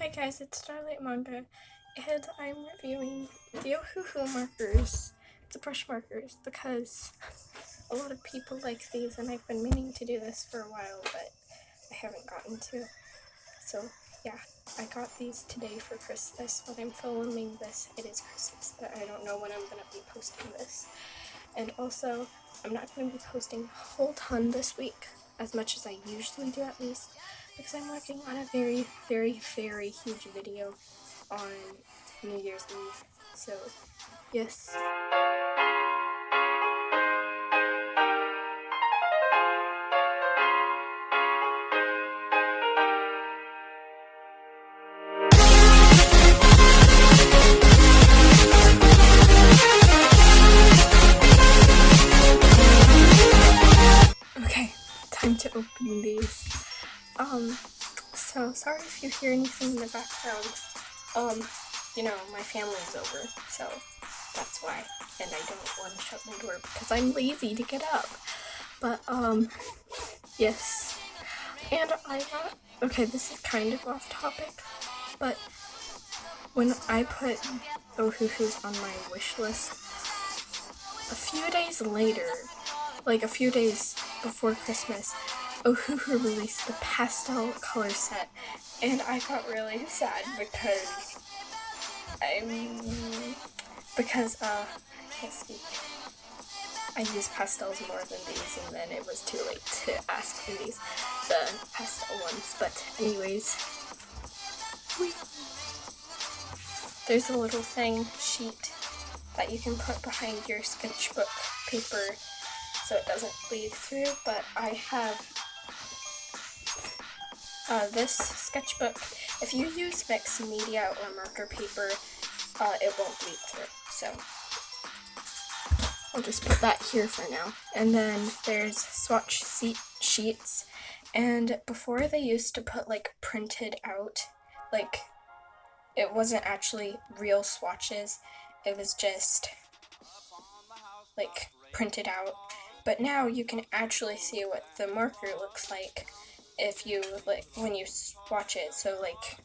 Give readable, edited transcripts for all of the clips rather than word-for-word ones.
Hi guys, it's Starlight Manga, and I'm reviewing the Ohuhu markers, the brush markers, because a lot of people like these and I've been meaning to do this for a while, but I haven't gotten to. So yeah, I got these today for Christmas. When I'm filming this, it is Christmas, but I don't know when I'm going to be posting this. And also, I'm not going to be posting a whole ton this week, as much as I usually do at least, because I'm working on a very, very, very huge video on New Year's Eve. So, yes. Okay, time to open these. So sorry if you hear anything in the background. You know, my family's over, so that's why. And I don't want to shut my door because I'm lazy to get up. But, yes. And I got, okay, this is kind of off topic, but when I put Ohuhus on my wish list, a few days later, like a few days before Christmas, Ohuhu released the pastel color set, and I got really sad because I can't speak. I use pastels more than these, and then it was too late to ask for the pastel ones. But anyways, there's a little sheet that you can put behind your sketchbook paper so it doesn't bleed through, but I have this sketchbook. If you use mixed media or marker paper, it won't bleed through, so I'll just put that here for now. And then there's swatch sheets, and before they used to put like printed out, like it wasn't actually real swatches, it was just like printed out. But now you can actually see what the marker looks like if you, like, when you swatch it. So, like,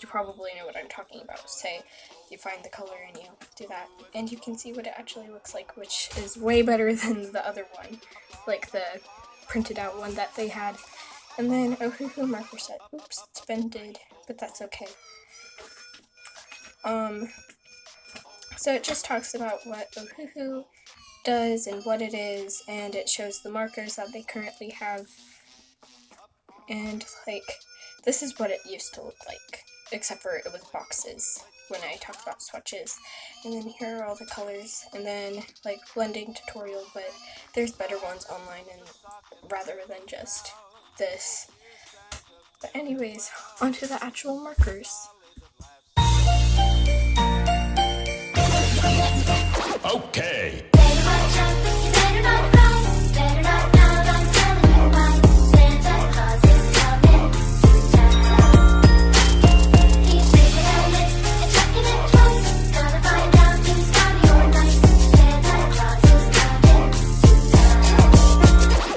you probably know what I'm talking about. Say, you find the color and you do that, and you can see what it actually looks like, which is way better than the other one, like the printed out one that they had. And then Ohuhu marker set. Oops, it's bended, but that's okay. So it just talks about what Ohuhu does and what it is, and it shows the markers that they currently have, and like this is what it used to look like, except for it was boxes when I talk about swatches. And then here are all the colors, and then like blending tutorial, but there's better ones online and rather than just this. But anyways, onto the actual markers. Okay.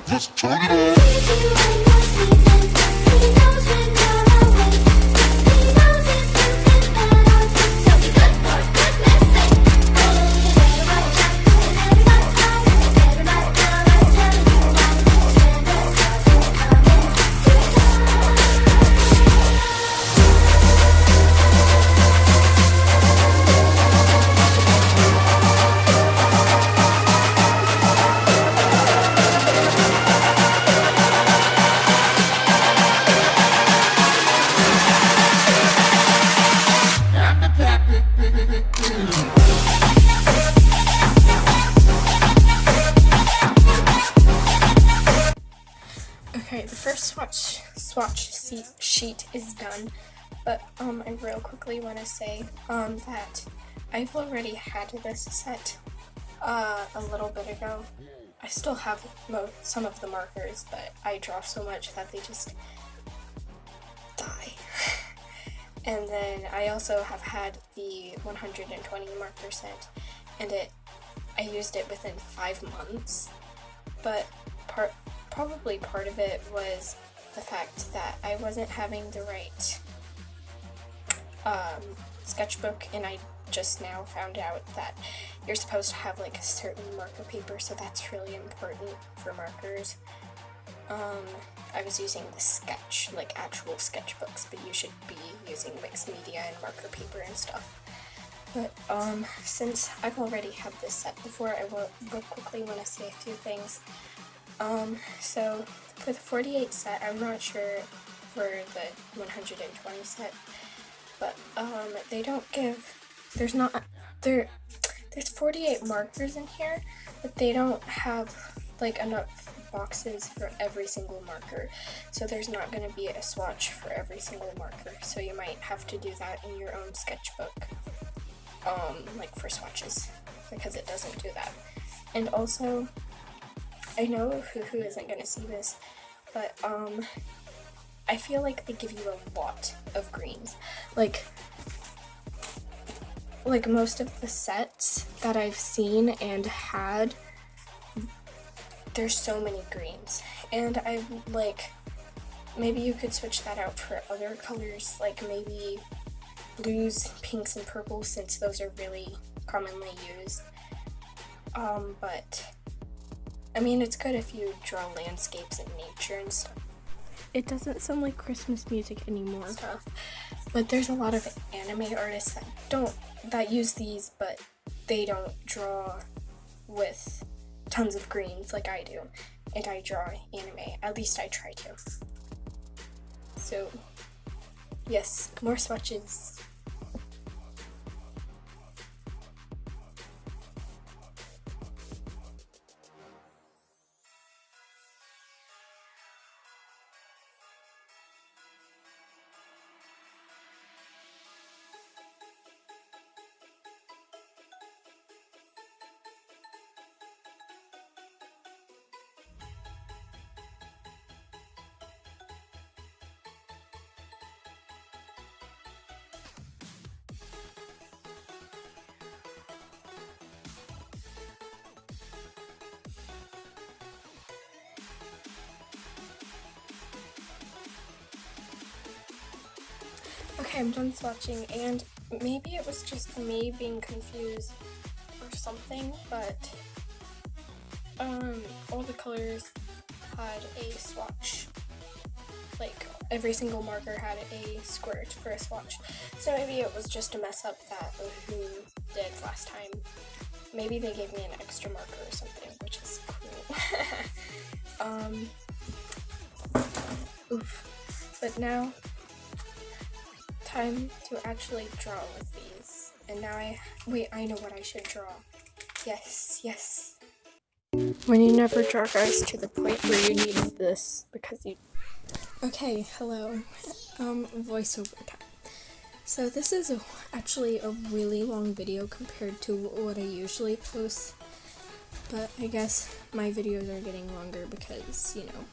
Let's turn it on. Okay, the first swatch sheet is done, but I real quickly want to say that I've already had this set a little bit ago. I still have some of the markers, but I draw so much that they just die. And then I also have had the 120 marker set, and I used it within 5 months, but probably part of it was the fact that I wasn't having the right sketchbook, and I just now found out that you're supposed to have like a certain marker paper, so that's really important for markers. I was using the sketch, like actual sketchbooks, but you should be using mixed media and marker paper and stuff. But since I've already had this set before, I will quickly want to say a few things. So for the 48 set, I'm not sure for the 120 set, but they don't give, there's 48 markers in here, but they don't have like enough boxes for every single marker, so there's not going to be a swatch for every single marker, so you might have to do that in your own sketchbook, like for swatches, because it doesn't do that. And also, I know Ohuhu isn't going to see this, but I feel like they give you a lot of greens. Like most of the sets that I've seen and had, there's so many greens, and I like, maybe you could switch that out for other colors, like maybe blues, pinks, and purples, since those are really commonly used. But I mean, it's good if you draw landscapes and nature and stuff. It doesn't sound like Christmas music anymore, but there's a lot of anime artists that use these, but they don't draw with tons of greens like I do, and I draw anime, at least I try to. So yes, more swatches. Okay, I'm done swatching, and maybe it was just me being confused or something, but all the colors had a swatch. Like, every single marker had a squirt for a swatch. So maybe it was just a mess up that Ohuhu did last time. Maybe they gave me an extra marker or something, which is cool. Oof. But now, time to actually draw with these. And now I know what I should draw. Yes. When you never draw, guys, to the point where you need this because you... Okay, hello. Voiceover time. So this is actually a really long video compared to what I usually post, but I guess my videos are getting longer because, you know.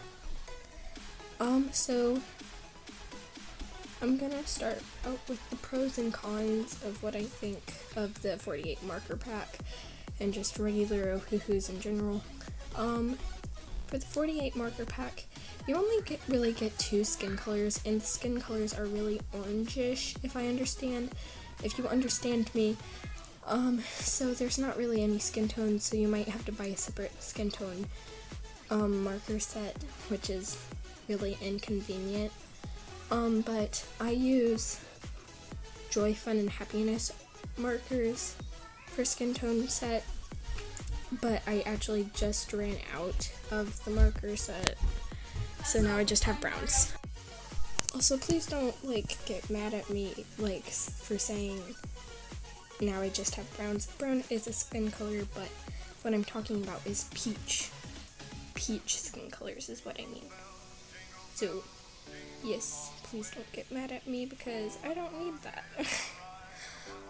So I'm gonna start out with the pros and cons of what I think of the 48 marker pack and just regular Ohuhus in general. For the 48 marker pack, you only really get 2 skin colors, and the skin colors are really orangish, if you understand me. So there's not really any skin tones, so you might have to buy a separate skin tone marker set, which is really inconvenient. But I use Joy, Fun, and Happiness markers for skin tone set, but I actually just ran out of the marker set, so now I just have browns. Also, please don't, get mad at me, for saying now I just have browns. Brown is a skin color, but what I'm talking about is peach. Peach skin colors is what I mean. So, yes, please don't get mad at me because I don't need that.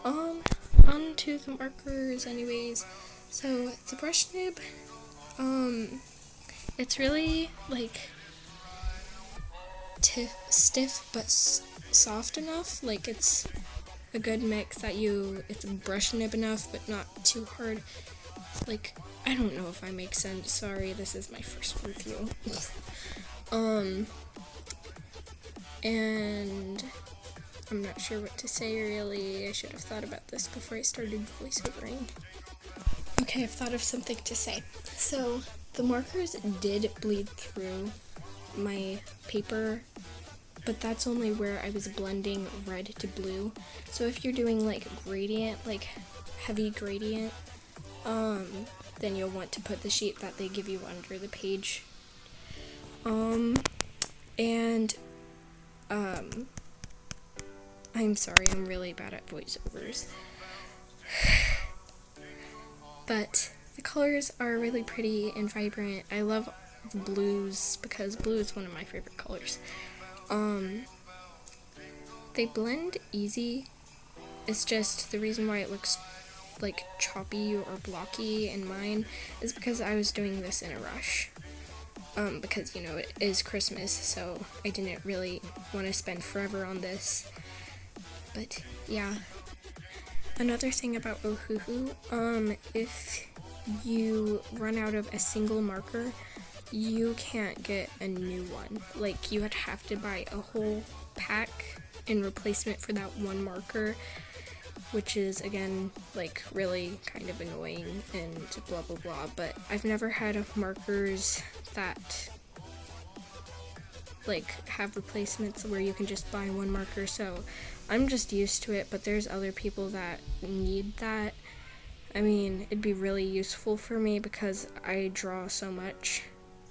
On to the markers anyways. So, the brush nib, it's really, stiff but soft enough. It's a good mix that it's brush nib enough but not too hard. I don't know if I make sense. Sorry, this is my first review. And I'm not sure what to say really. I should have thought about this before I started voiceovering. Okay, I've thought of something to say. So the markers did bleed through my paper, but that's only where I was blending red to blue. So if you're doing like gradient, like heavy gradient, then you'll want to put the sheet that they give you under the page. I'm sorry, I'm really bad at voiceovers. But the colors are really pretty and vibrant. I love the blues because blue is one of my favorite colors. They blend easy. It's just the reason why it looks like choppy or blocky in mine is because I was doing this in a rush. Because, you know, it is Christmas, so I didn't really want to spend forever on this. But, yeah. Another thing about Ohuhu, if you run out of a single marker, you can't get a new one. Like, you would have to buy a whole pack in replacement for that one marker, which is, again, like, really kind of annoying and blah blah blah. But I've never had markers that like have replacements where you can just buy one marker, so I'm just used to it. But there's other people that need that. I mean, it'd be really useful for me because I draw so much,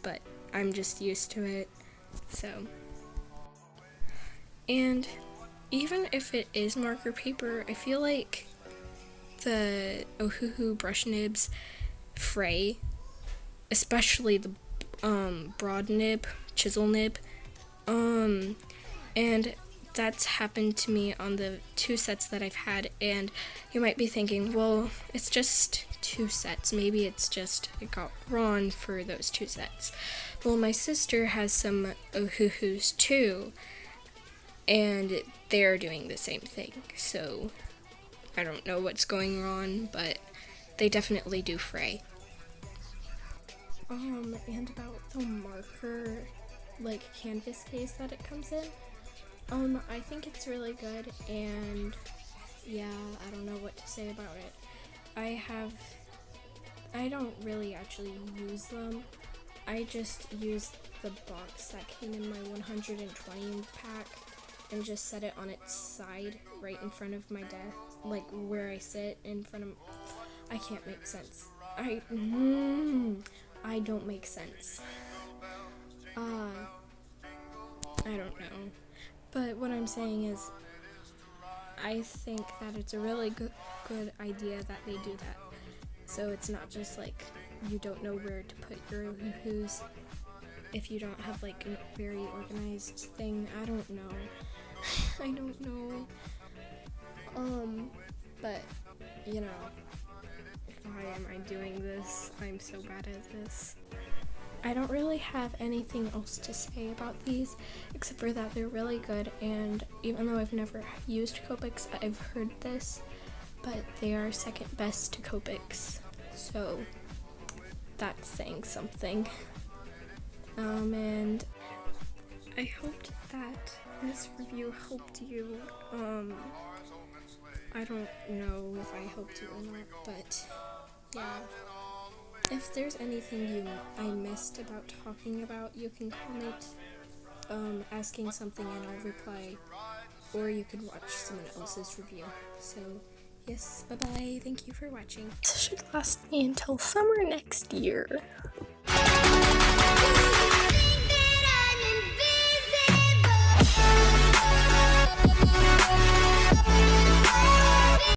but I'm just used to it. So, and even if it is marker paper, I feel like the Ohuhu brush nibs fray, especially the broad nib, chisel nib, and that's happened to me on the 2 sets that I've had. And you might be thinking, well, it's just 2 sets, maybe it's just it got drawn for those 2 sets. Well, my sister has some Ohuhus too, and they're doing the same thing, so I don't know what's going on, but they definitely do fray. And about the marker, like, canvas case that it comes in, I think it's really good, and yeah, I don't know what to say about it. I don't really actually use them. I just use the box that came in my 120 pack and just set it on its side right in front of my desk, like where I sit in front of. I can't make sense. I don't make sense. I don't know. But what I'm saying is, I think that it's a really good idea that they do that. So it's not just like you don't know where to put your Ohuhus if you don't have like a very organized thing. I don't know. I don't know. But, you know, why am I doing this? I'm so bad at this. I don't really have anything else to say about these, except for that they're really good, and even though I've never used Copics, I've heard this, but they are second best to Copics, so that's saying something. And I hoped that this review helped you. I don't know if I helped you or not, but yeah. If there's anything I missed about talking about, you can comment asking something and I'll reply, or you could watch someone else's review. So yes, bye bye, thank you for watching. This should last me until summer next year.